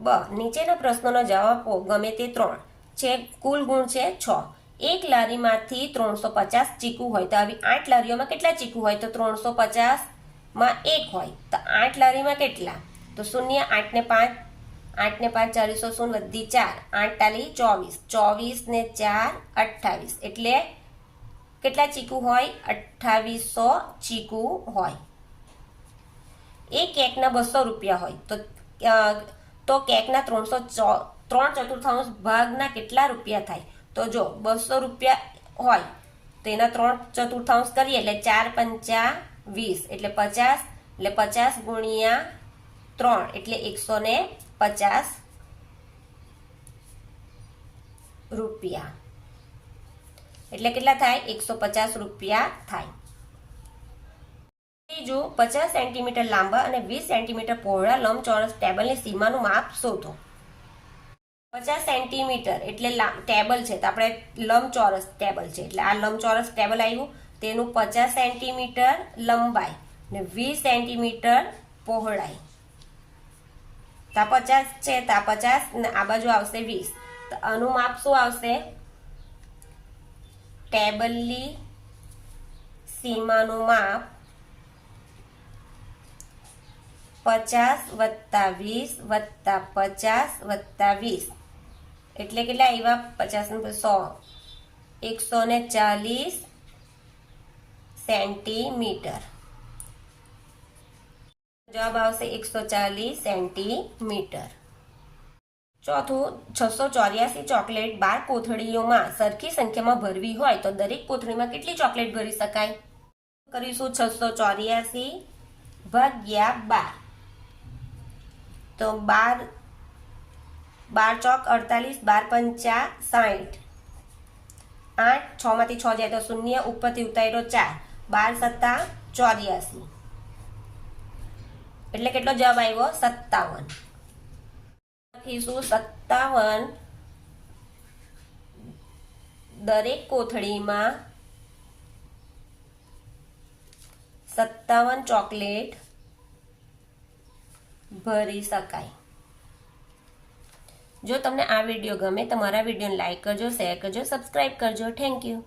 બ નીચેના પ્રશ્નોનો જવાબ આપો ગમે તે 3 છે કુલ ગુણ છે 6 એક લારીમાંથી 350 ચીકુ હોય તો આવી 8 લારીઓમાં કેટલા ચીકુ હોય તો 350 માં 1 હોય તો 8 લારીમાં કેટલા તો 0 8 ને 5 8 ને 5 400 શૂન્ય વધી 4 8 તાલી 24 24 ને 4 28 એટલે કેટલા ચીકુ હોય 2800 ચીકુ હોય એક કેકના 200 રૂપિયા હોય તો કેકના 3/4 ભાગના કેટલા રૂપિયા થાય તો જો 200 રૂપિયા હોય તો એના 3/4 કરીએ એટલે 4 પંચા 20 એટલે 50 એટલે 50 ગુણ્યા 3 એટલે 150 રૂપિયા એટલે કેટલા થાય 150 રૂપિયા થાય ત્રીજું 50 સેન્ટીમીટર લાંબા અને 20 સેન્ટીમીટર પહોળા લંબચોરસ ટેબલની સીમાનું માપ શોધો 50 સેન્ટીમીટર એટલે ટેબલ છે તો આપણે લંબચોરસ ટેબલ છે એટલે આ લંબચોરસ ટેબલ આવ્યું તેનું 50 સેન્ટીમીટર લંબાઈ ને 20 સેન્ટીમીટર પહોળાઈ તો 50 છે તો 50 ને આ બાજુ આવશે 20 તો આનું માપ શું આવશે ટેબલની સીમાનું માપ 50 વત્તા 20 વત્તા 50 વત્તા 20 એટલે કેટલા આવ્યા 50 ને 100 140 સેન્ટીમીટર જવાબ આવશે 140 સેન્ટીમીટર ચોથું 684 ચોકલેટ 12 કોથળીઓમાં સરખી સંખ્યામાં ભરવી હોય તો દરેક કોથળીમાં કેટલી ચોકલેટ ભરી શકાય કરીશું 684 ભાગ્યા 12 તો 12 ચોક 48 12 પંચા 60 8 6 માંથી 6 જાય તો 0 ઉપરથી ઉતાર્યો 4 12 સત્તા 84 એટલે કેટલો જવાબ આવ્યો 57 લખીશું 57 દરેક કોથળીમાં 57 ચોકલેટ ભરી શકાય જો તમને આ વિડીયો ગમે તો મારા વિડીયોને લાઈક કરજો શેર કરજો સબસ્ક્રાઇબ કરજો થેન્ક યુ